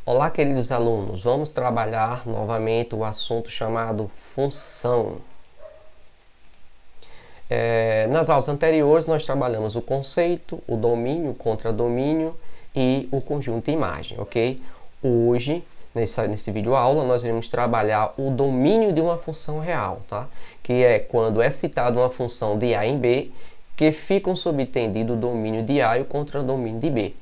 Olá, queridos alunos, vamos trabalhar novamente o assunto chamado função. Nas aulas anteriores nós trabalhamos o conceito, o domínio, o contradomínio e o conjunto de imagem, ok? Hoje, nesse vídeo aula, nós iremos trabalhar o domínio de uma função real, tá? Que é quando é citada uma função de A em B, que fica subentendido o domínio de A e o contradomínio de B.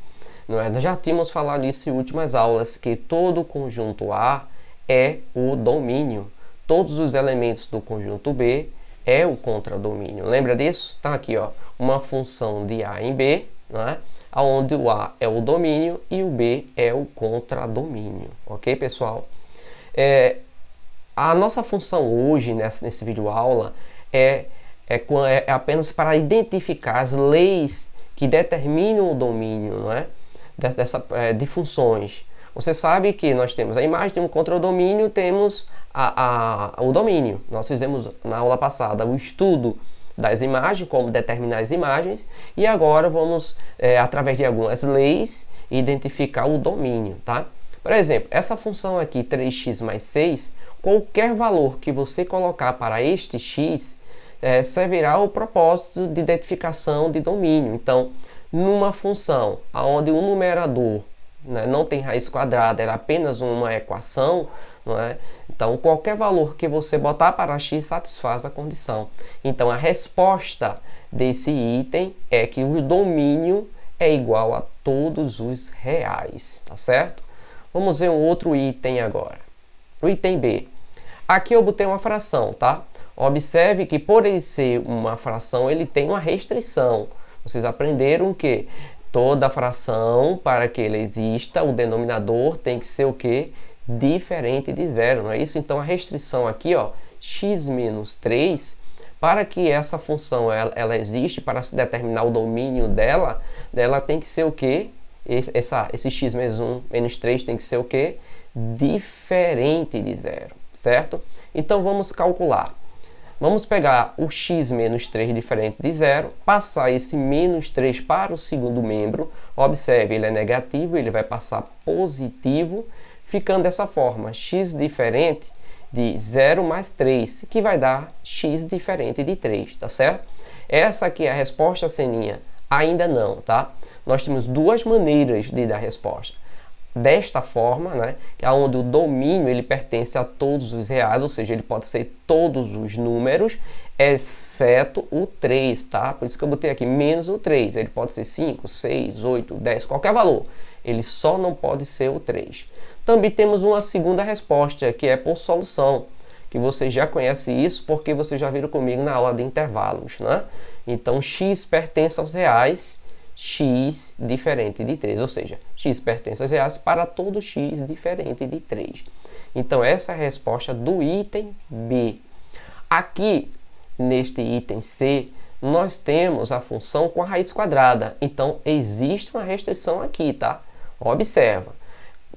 Nós já tínhamos falado isso em últimas aulas, que todo o conjunto A é o domínio. Todos os elementos do conjunto B é o contradomínio. Lembra disso? Tá aqui, ó, uma função de A em B, né? Onde o A é o domínio e o B é o contradomínio. Ok, pessoal? A nossa função hoje, nesse vídeo aula, é apenas para identificar as leis que determinam o domínio, não é? De funções. Você sabe que nós temos a imagem, temos o contradomínio, temos o domínio. Nós fizemos na aula passada o estudo das imagens, como determinar as imagens, e agora vamos, através de algumas leis, identificar o domínio, tá? Por exemplo, essa função aqui, 3x mais 6, qualquer valor que você colocar para este x, servirá ao propósito de identificação de domínio. Então, numa função onde o numerador, né, não tem raiz quadrada, é apenas uma equação, não é? Então, qualquer valor que você botar para x satisfaz a condição. Então, a resposta desse item é que o domínio é igual a todos os reais, tá certo? Vamos ver um outro item agora. O item B. Aqui eu botei uma fração, tá? Observe que por ele ser uma fração, ele tem uma restrição. Vocês aprenderam que toda fração, para que ele exista, o denominador tem que ser o quê? Diferente de zero, não é isso? Então, a restrição aqui, ó, x menos 3, para que essa função ela existe, para se determinar o domínio dela tem que ser o quê? Esse x menos 1, menos 3 tem que ser o quê? Diferente de zero, certo? Então, vamos calcular. Vamos pegar o x menos 3 diferente de zero, passar esse menos 3 para o segundo membro. Observe, ele é negativo, ele vai passar positivo, ficando dessa forma, x diferente de 0 mais 3, que vai dar x diferente de 3, tá certo? Essa aqui é a resposta, Seninha? Ainda não, tá? Nós temos duas maneiras de dar a resposta. Desta forma, né, que é onde o domínio ele pertence a todos os reais, ou seja, ele pode ser todos os números, exceto o 3, tá? Por isso que eu botei aqui menos o 3. Ele pode ser 5, 6, 8, 10, qualquer valor. Ele só não pode ser o 3. Também temos uma segunda resposta, que é por solução, que vocês já conhecem isso porque vocês já viram comigo na aula de intervalos, né? Então, x pertence aos reais, x diferente de 3, ou seja, x pertence aos reais para todo x diferente de 3. Então, essa é a resposta do item B. Aqui, neste item C, nós temos a função com a raiz quadrada. Então, existe uma restrição aqui, tá? Observa.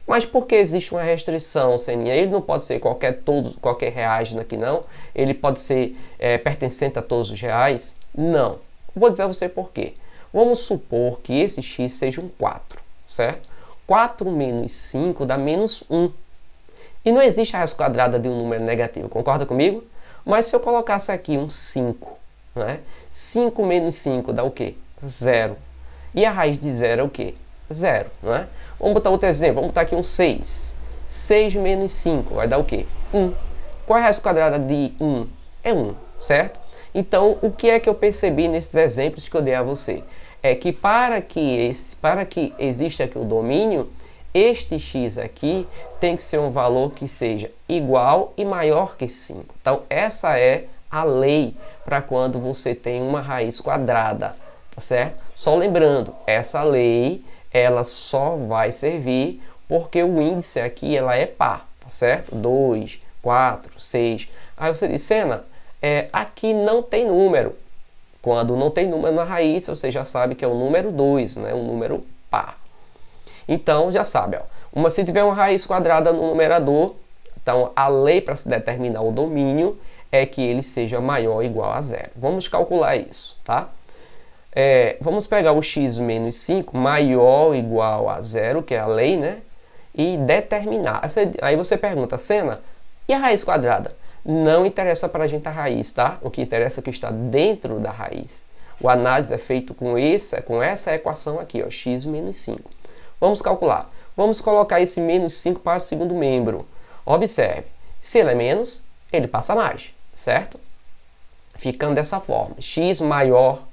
Mas por que existe uma restrição, Seninha? Ele não pode ser qualquer reais aqui, não? Ele pode ser pertencente a todos os reais? Não. Vou dizer a você por quê. Vamos supor que esse x seja um 4, certo? 4 menos 5 dá menos 1. E não existe a raiz quadrada de um número negativo, concorda comigo? Mas se eu colocasse aqui um 5, né? 5 menos 5 dá o quê? 0. E a raiz de 0 é o quê? 0, não é? Vamos botar outro exemplo, vamos botar aqui um 6. 6 menos 5 vai dar o quê? 1. Qual é a raiz quadrada de 1? É 1, certo? Então, o que é que eu percebi nesses exemplos que eu dei a você? É que para que exista aqui o domínio, este x aqui tem que ser um valor que seja igual e maior que 5. Então, essa é a lei para quando você tem uma raiz quadrada, tá certo? Só lembrando, essa lei, ela só vai servir porque o índice aqui, ela é par, tá certo? 2, 4, 6. Aí você diz, Sena, aqui não tem número. Quando não tem número na raiz, você já sabe que é o número 2, né? Um número par. Então, já sabe, ó, se tiver uma raiz quadrada no numerador, então a lei para se determinar o domínio é que ele seja maior ou igual a 0. Vamos calcular isso, tá? Vamos pegar o x menos 5 maior ou igual a 0, que é a lei, né? e determinar. Aí você pergunta, Sena, e a raiz quadrada? Não interessa para a gente a raiz, tá? O que interessa é o que está dentro da raiz. O análise é feito com essa equação aqui, ó, x menos 5. Vamos calcular. Vamos colocar esse menos 5 para o segundo membro. Observe, se ele é menos, ele passa mais, certo? Ficando dessa forma, x maior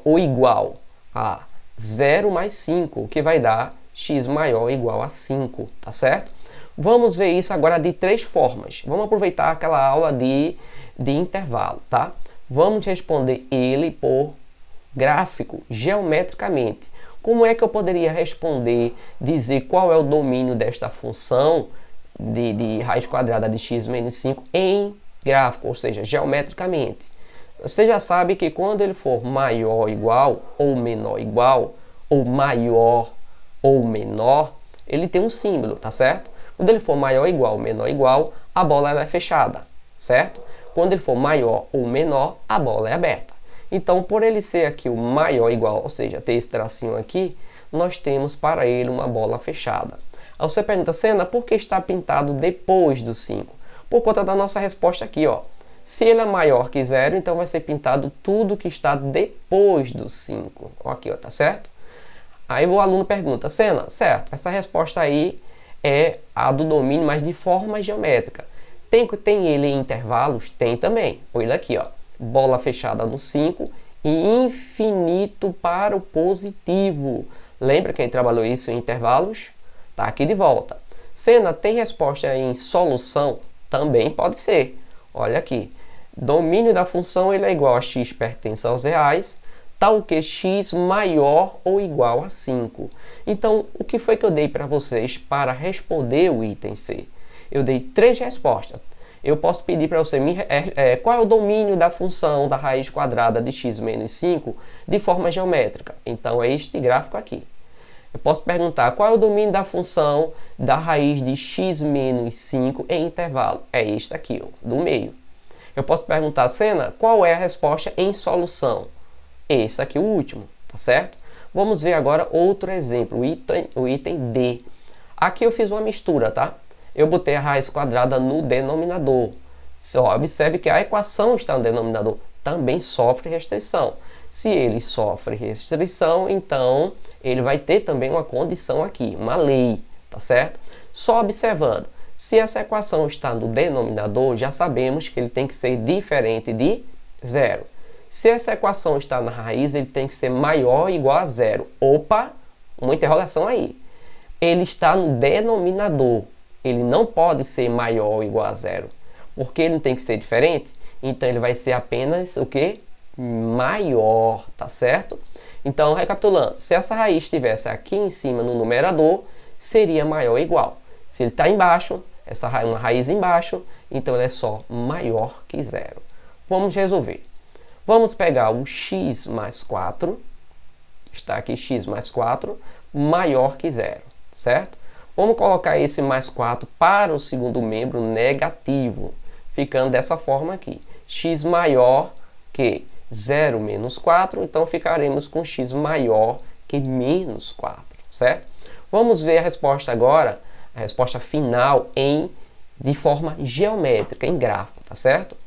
ou igual a 0 mais 5, o que vai dar x maior ou igual a 5, tá certo? Vamos ver isso agora de 3 formas. Vamos aproveitar aquela aula de intervalo, tá? Vamos responder ele por gráfico, geometricamente. Como é que eu poderia responder, dizer qual é o domínio desta função de raiz quadrada de x menos 5 em gráfico, ou seja, geometricamente? Você já sabe que quando ele for maior ou igual, ou menor igual, ou maior ou menor, ele tem um símbolo, tá certo? Quando ele for maior ou igual, menor ou igual, a bola ela é fechada, certo? Quando ele for maior ou menor, a bola é aberta. Então, por ele ser aqui o maior ou igual, ou seja, ter esse tracinho aqui, nós temos para ele uma bola fechada. Aí você pergunta, Sena, por que está pintado depois do 5? Por conta da nossa resposta aqui, ó. Se ele é maior que 0, então vai ser pintado tudo que está depois do 5. Aqui, ó, tá certo? Aí o aluno pergunta, Sena, certo, essa resposta aí é a do domínio, mas de forma geométrica. Tem ele em intervalos? Tem também. Olha aqui, ó. Bola fechada no 5 e infinito para o positivo. Lembra que a gente trabalhou isso em intervalos? Tá aqui de volta. Sena, tem resposta em solução? Também pode ser. Olha aqui. Domínio da função ele é igual a x pertence aos reais, tal que x maior ou igual a 5. Então, o que foi que eu dei para vocês para responder o item C? Eu dei 3 respostas. Eu posso pedir para você qual é o domínio da função da raiz quadrada de x menos 5 de forma geométrica. Então, é este gráfico aqui. Eu posso perguntar qual é o domínio da função da raiz de x menos 5 em intervalo. É este aqui, ó, do meio. Eu posso perguntar, Sena, qual é a resposta em solução? Esse aqui, o último, tá certo? Vamos ver agora outro exemplo, o item D. Aqui eu fiz uma mistura, tá? Eu botei a raiz quadrada no denominador. Só observe que a equação está no denominador. Também sofre restrição. Se ele sofre restrição, então ele vai ter também uma condição aqui, uma lei, tá certo? Só observando. Se essa equação está no denominador, já sabemos que ele tem que ser diferente de 0. Se essa equação está na raiz, ele tem que ser maior ou igual a 0. Opa, uma interrogação aí. Ele está no denominador. Ele não pode ser maior ou igual a 0. Porque ele não tem que ser diferente, então ele vai ser apenas o quê? Maior, tá certo? Então, recapitulando, se essa raiz estivesse aqui em cima no numerador, seria maior ou igual. Se ele está embaixo, uma raiz embaixo, então ele é só maior que 0. Vamos resolver. Vamos pegar o x mais 4, está aqui x mais 4, maior que 0, certo? Vamos colocar esse mais 4 para o segundo membro negativo, ficando dessa forma aqui. X maior que 0 menos 4, então ficaremos com x maior que menos 4, certo? Vamos ver a resposta agora, a resposta final de forma geométrica, em gráfico, tá certo?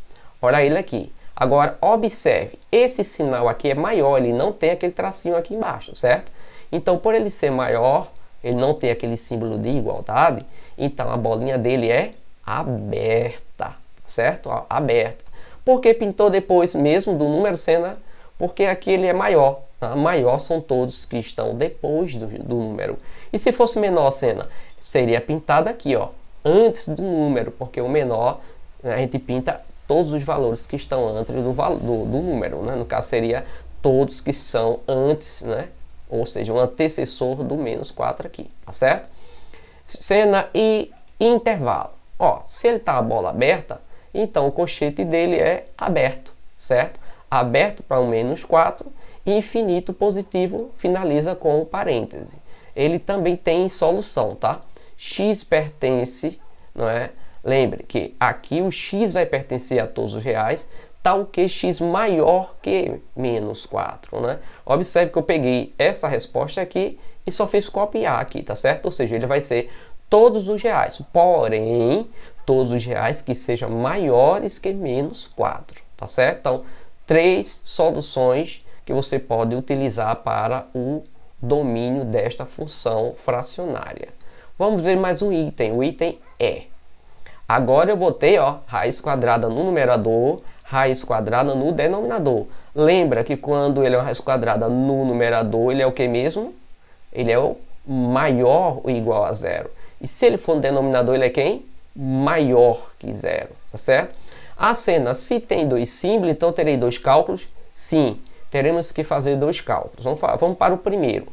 Olha ele aqui. Agora, observe, esse sinal aqui é maior, ele não tem aquele tracinho aqui embaixo, certo? Então, por ele ser maior, ele não tem aquele símbolo de igualdade, então a bolinha dele é aberta, certo? Ó, aberta. Por que pintou depois mesmo do número, Sena? Porque aqui ele é maior. Tá? Maior são todos que estão depois do número. E se fosse menor, Sena? Seria pintado aqui, ó, antes do número, porque o menor, né, a gente pinta todos os valores que estão antes do número, né? No caso seria todos que são antes, né? Ou seja, um antecessor do menos 4 aqui, tá certo? Sena e intervalo. Ó, se ele tá a bola aberta, então o colchete dele é aberto, certo? Aberto para o menos 4 e infinito positivo finaliza com o parêntese. Ele também tem solução, tá? X pertence, não é? Lembre que aqui o x vai pertencer a todos os reais, tal que x maior que menos 4, né? Observe que eu peguei essa resposta aqui e só fez copiar aqui, tá certo? Ou seja, ele vai ser todos os reais, porém, todos os reais que sejam maiores que menos 4, tá certo? Então, 3 soluções que você pode utilizar para o domínio desta função fracionária. Vamos ver mais um item, o item E. Agora eu botei, ó, raiz quadrada no numerador, raiz quadrada no denominador. Lembra que quando ele é uma raiz quadrada no numerador, ele é o que mesmo? Ele é o maior ou igual a zero. E se ele for no denominador, ele é quem? Maior que zero, tá certo? A cena, se tem dois símbolos, então terei dois cálculos? Sim, teremos que fazer dois cálculos. Vamos para o primeiro.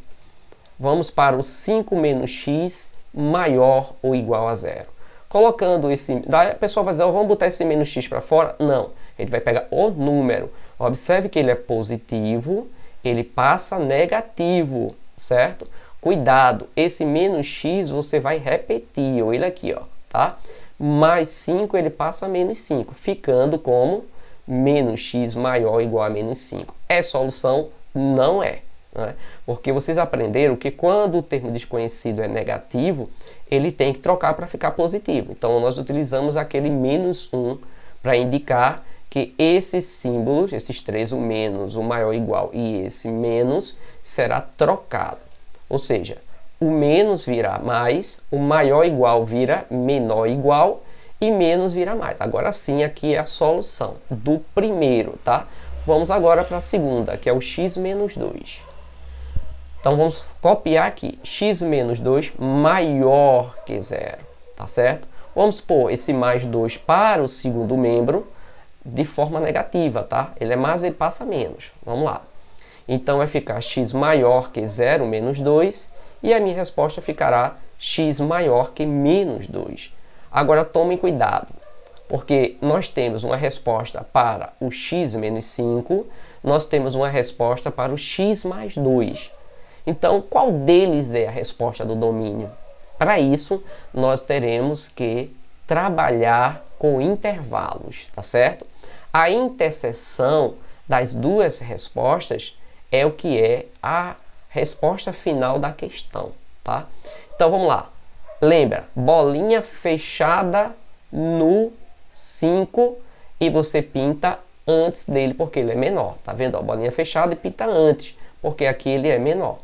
Vamos para o 5 menos x maior ou igual a zero. Colocando esse... Daí a pessoa vai dizer, oh, vamos botar esse menos x para fora? Não, ele vai pegar o número. Observe que ele é positivo, ele passa negativo, certo? Cuidado, esse menos x você vai repetir, ou ele aqui, ó, tá? Mais 5 ele passa a menos 5, ficando como menos x maior ou igual a menos 5. É solução? Não é. Né? Porque vocês aprenderam que quando o termo desconhecido é negativo, ele tem que trocar para ficar positivo. Então, nós utilizamos aquele menos 1 para indicar que esses símbolos, esses três, o menos, o maior igual e esse menos, será trocado. Ou seja, o menos vira mais, o maior igual vira menor igual e menos vira mais. Agora sim, aqui é a solução do primeiro, tá? Vamos agora para a segunda, que é o x menos 2. Então vamos copiar aqui, x menos 2 maior que zero, tá certo? Vamos pôr esse mais 2 para o segundo membro de forma negativa, tá? Ele é mais, ele passa menos. Vamos lá. Então vai ficar x maior que zero menos 2 e a minha resposta ficará x maior que menos 2. Agora tomem cuidado, porque nós temos uma resposta para o x menos 5, nós temos uma resposta para o x mais 2. Então, qual deles é a resposta do domínio? Para isso, nós teremos que trabalhar com intervalos, tá certo? A interseção das duas respostas é o que é a resposta final da questão, tá? Então, vamos lá. Lembra, bolinha fechada no 5 e você pinta antes dele porque ele é menor, tá vendo? Ó, bolinha fechada e pinta antes, porque aqui ele é menor.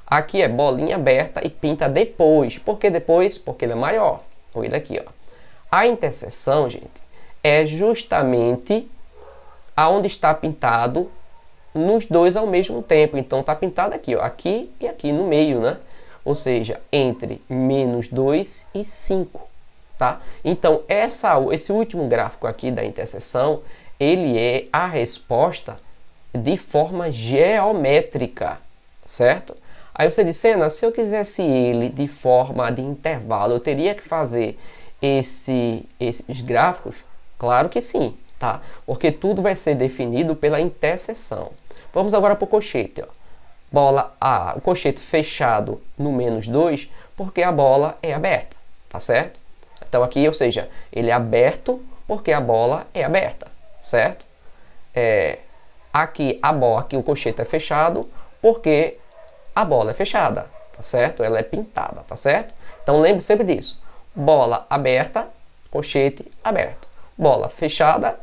Aqui é bolinha aberta e pinta depois. Por que depois? Porque ele é maior. Olha ele aqui, ó. A interseção, gente, é justamente aonde está pintado nos dois ao mesmo tempo. Então, está pintado aqui, ó, aqui e aqui no meio, né? Ou seja, entre menos 2 e 5, tá? Então, esse último gráfico aqui da interseção, ele é a resposta de forma geométrica, certo? Aí você diz, Senna, se eu quisesse ele de forma de intervalo, eu teria que fazer esses gráficos? Claro que sim, tá? Porque tudo vai ser definido pela interseção. Vamos agora para o cochete, ó. O cochete fechado no menos 2, porque a bola é aberta, tá certo? Então aqui, ou seja, ele é aberto porque a bola é aberta, certo? Aqui o cochete é fechado porque a bola é fechada, tá certo? Ela é pintada, tá certo? Então lembre sempre disso. Bola aberta, cochete aberto. Bola fechada,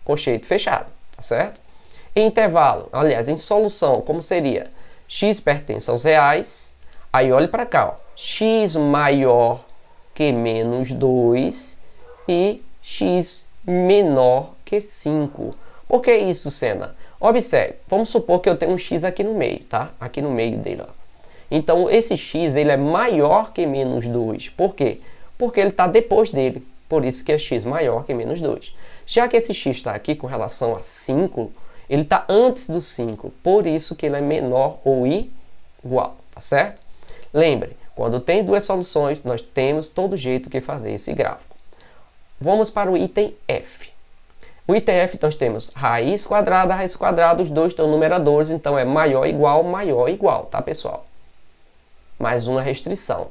cochete fechado, tá certo? Em intervalo, aliás, em solução, como seria? X pertence aos reais, aí olhe para cá, ó. X maior que menos 2 e x menor que 5. Por que isso, Senna? Observe, vamos supor que eu tenho um x aqui no meio, tá? Aqui no meio dele, ó. Então, esse x ele é maior que menos 2. Por quê? Porque ele está depois dele. Por isso que é x maior que menos 2. Já que esse x está aqui com relação a 5, ele está antes do 5. Por isso que ele é menor ou igual, tá certo? Lembre, quando tem duas soluções, nós temos todo jeito que fazer esse gráfico. Vamos para o item F. O item F, nós temos raiz quadrada, os dois estão numeradores, então é maior, igual, tá, pessoal? Mais uma restrição.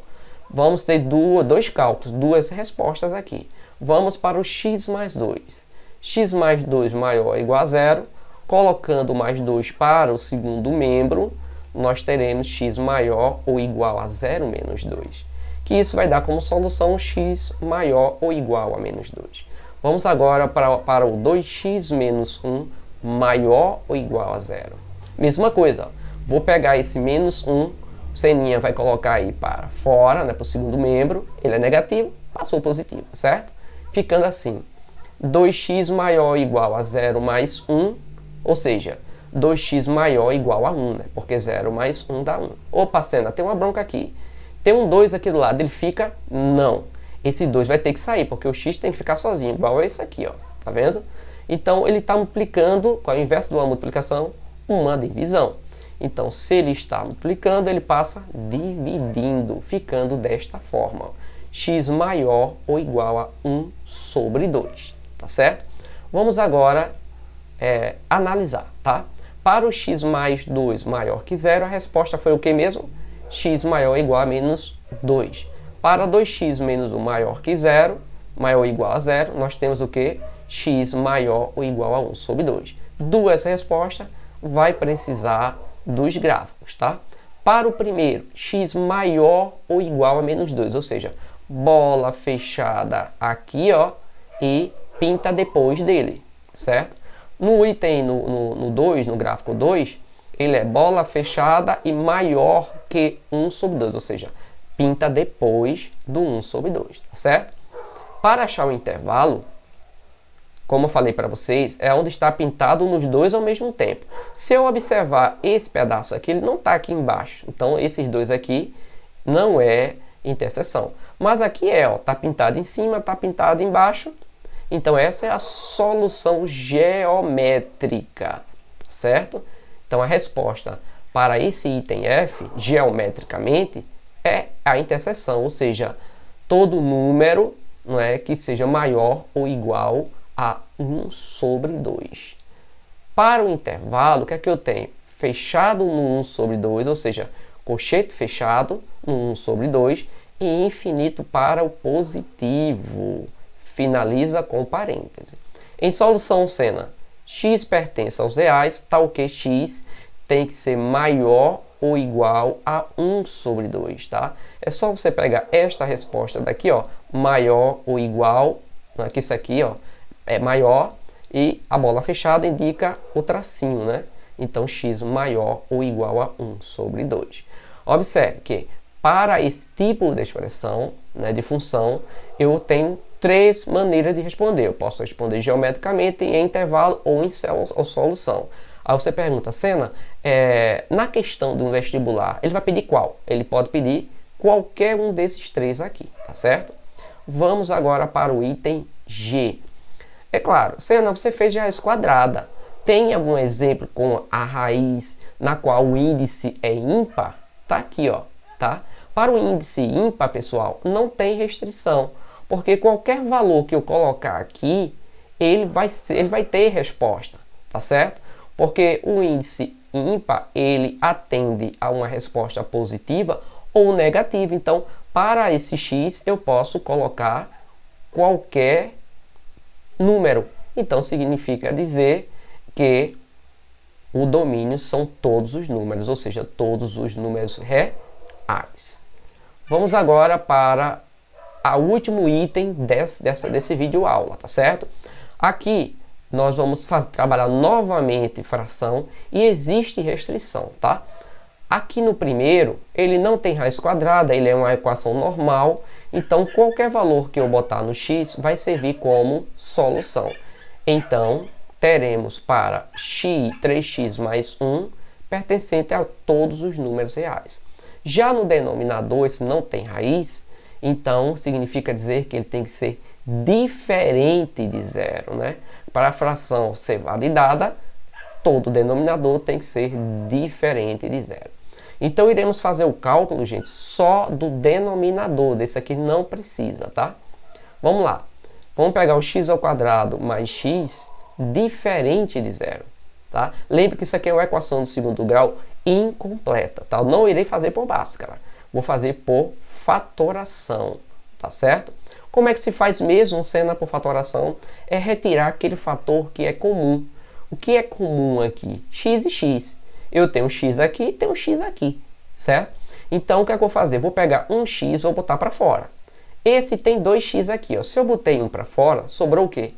Vamos ter dois cálculos, duas respostas aqui. Vamos para o x mais 2. X mais 2 maior ou igual a zero. Colocando mais 2 para o segundo membro, nós teremos x maior ou igual a 0 menos 2. Que isso vai dar como solução x maior ou igual a menos 2. Vamos agora para o 2x menos 1 maior ou igual a 0. Mesma coisa, vou pegar esse menos 1, Seninha vai colocar aí para fora, né, para o segundo membro, ele é negativo, passou positivo, certo? Ficando assim, 2x maior ou igual a 0 mais 1, ou seja, 2x maior ou igual a 1, né, porque 0 mais 1 dá 1. Opa, Sena, tem uma bronca aqui. Tem um 2 aqui do lado, ele fica? Não. Esse 2 vai ter que sair, porque o x tem que ficar sozinho, igual a esse aqui, ó. Tá vendo? Então, ele está multiplicando, qual é o inverso de uma multiplicação? Uma divisão. Então, se ele está multiplicando, ele passa dividindo, ficando desta forma. X maior ou igual a 1 sobre 2. Tá certo? Vamos agora analisar, tá? Para o x mais 2 maior que 0, a resposta foi o que mesmo? X maior ou igual a menos 2. Para 2x menos 1 maior que 0, maior ou igual a 0, nós temos o que? X maior ou igual a 1 sobre 2. Essa resposta vai precisar dos gráficos, tá? Para o primeiro, x maior ou igual a menos 2, ou seja, bola fechada aqui, ó, e pinta depois dele, certo? No item, no 2, no gráfico 2, ele é bola fechada e maior que 1 sobre 2, ou seja, pinta depois do 1 sobre 2, tá certo? Para achar o intervalo, como eu falei para vocês, é onde está pintado nos dois ao mesmo tempo. Se eu observar esse pedaço aqui, ele não está aqui embaixo. Então, esses dois aqui não é interseção. Mas aqui ó, está pintado em cima, está pintado embaixo. Então, essa é a solução geométrica, certo? Então, a resposta para esse item F, geometricamente, é a interseção, ou seja, todo número, não é, que seja maior ou igual a 1 sobre 2. Para o intervalo, o que é que eu tenho? Fechado no 1 sobre 2, ou seja, colchete fechado no 1 sobre 2 e infinito para o positivo. Finaliza com parêntese. Em solução, Sena, x pertence aos reais, tal que x tem que ser maior ou igual a 1 sobre 2, tá? É só você pegar esta resposta daqui, ó, maior ou igual, que isso aqui, ó, é maior, e a bola fechada indica o tracinho, né? Então, x maior ou igual a 1 sobre 2. Observe que, para esse tipo de expressão, né, de função, eu tenho três maneiras de responder. Eu posso responder geometricamente, em intervalo ou em solução. Aí você pergunta, Sena, na questão do vestibular, ele vai pedir qual? Ele pode pedir qualquer um desses três aqui, tá certo? Vamos agora para o item G. É claro, Sena, você fez de raiz quadrada. Tem algum exemplo com a raiz na qual o índice é ímpar? Tá aqui, ó, tá? Para o índice ímpar, pessoal, não tem restrição, porque qualquer valor que eu colocar aqui, ele vai ter resposta, tá certo? Porque o índice ímpar, ele atende a uma resposta positiva ou negativa. Então, para esse x, eu posso colocar qualquer número. Então, significa dizer que o domínio são todos os números, ou seja, todos os números reais. Vamos agora para o último item desse vídeo aula, tá certo? Aqui nós vamos trabalhar novamente fração e existe restrição, tá? Aqui no primeiro, ele não tem raiz quadrada, ele é uma equação normal, então qualquer valor que eu botar no x vai servir como solução. Então, teremos para 3x mais 1 pertencente a todos os números reais. Já no denominador, esse não tem raiz, então significa dizer que ele tem que ser diferente de zero, né? Para a fração ser validada, todo denominador tem que ser diferente de zero. Então, iremos fazer o cálculo, gente, só do denominador. Desse aqui não precisa, tá? Vamos lá. Vamos pegar o x ao quadrado mais x diferente de zero, tá? Lembre que isso aqui é uma equação do segundo grau incompleta, tá? Eu não irei fazer por Bhaskara. Vou fazer por fatoração, tá certo? Como é que se faz mesmo, Sena, por fatoração? É retirar aquele fator que é comum. O que é comum aqui? X e x. Eu tenho um x aqui e tenho um x aqui, certo? Então, o que é que eu vou fazer? Vou pegar um x e vou botar para fora. Esse tem 2x aqui, ó. Se eu botei um para fora, sobrou o quê?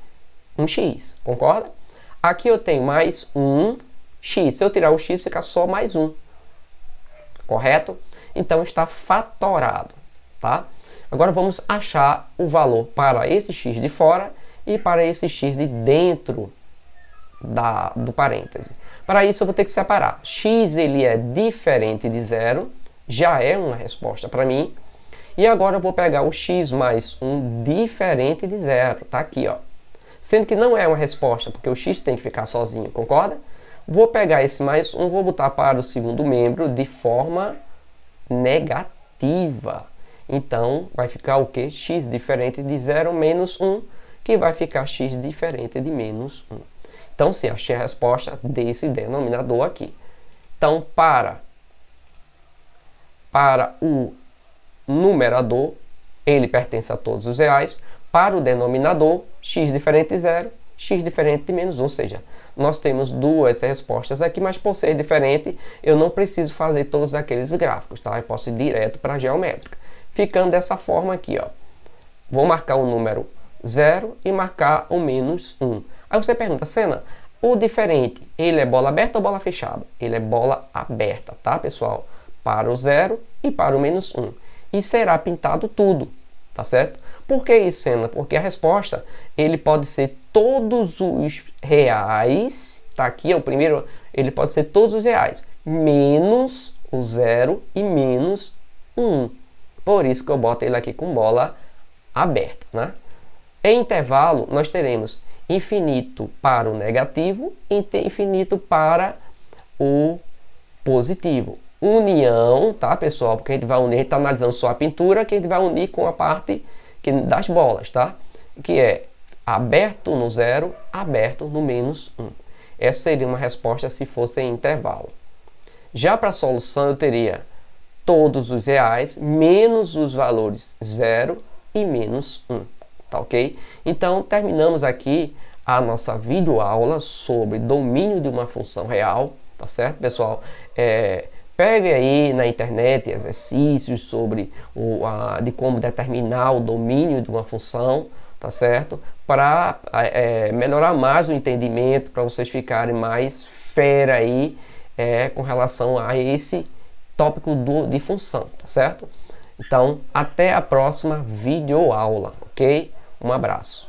Um x, concorda? Aqui eu tenho mais um x. Se eu tirar o x, fica só mais um. Correto? Então, está fatorado, tá? Agora, vamos achar o valor para esse x de fora e para esse x de dentro do parêntese. Para isso, eu vou ter que separar. X ele é diferente de zero, já é uma resposta para mim. E agora eu vou pegar o x mais 1 diferente de zero, tá aqui, ó. Sendo que não é uma resposta, porque o x tem que ficar sozinho, concorda? Vou pegar esse mais 1, vou botar para o segundo membro de forma negativa. Então, vai ficar o quê? X diferente de 0 menos 1, que vai ficar x diferente de menos 1. Então, sim, achei a resposta desse denominador aqui. Então, para o numerador, ele pertence a todos os reais. Para o denominador, x diferente de 0, x diferente de menos 1. Ou seja, nós temos duas respostas aqui, mas por ser diferente, eu não preciso fazer todos aqueles gráficos, tá? Eu posso ir direto para a geométrica. Ficando dessa forma aqui, ó. Vou marcar o número 0 e marcar o menos 1. Aí você pergunta, Senna, o diferente, ele é bola aberta ou bola fechada? Ele é bola aberta, tá, pessoal? Para o 0 e para o menos 1. E será pintado tudo, tá certo? Por que isso, Senna? Porque a resposta, ele pode ser todos os reais, tá aqui, o primeiro, ele pode ser todos os reais, menos o 0 e menos 1. Por isso que eu boto ele aqui com bola aberta, né? Em intervalo, nós teremos infinito para o negativo e infinito para o positivo. União, tá, pessoal? Porque a gente vai unir, a gente está analisando só a pintura, que a gente vai unir com a parte das bolas, tá? Que é aberto no 0, aberto no menos 1. Essa seria uma resposta se fosse em intervalo. Já para a solução, eu teria todos os reais, menos os valores 0 e menos 1, tá ok? Então, terminamos aqui a nossa videoaula sobre domínio de uma função real, tá certo, pessoal? Pegue aí na internet exercícios sobre de como determinar o domínio de uma função, tá certo? Para melhorar mais o entendimento, para vocês ficarem mais fera aí com relação a esse tópico de função, tá certo? Então, até a próxima videoaula, ok? Um abraço.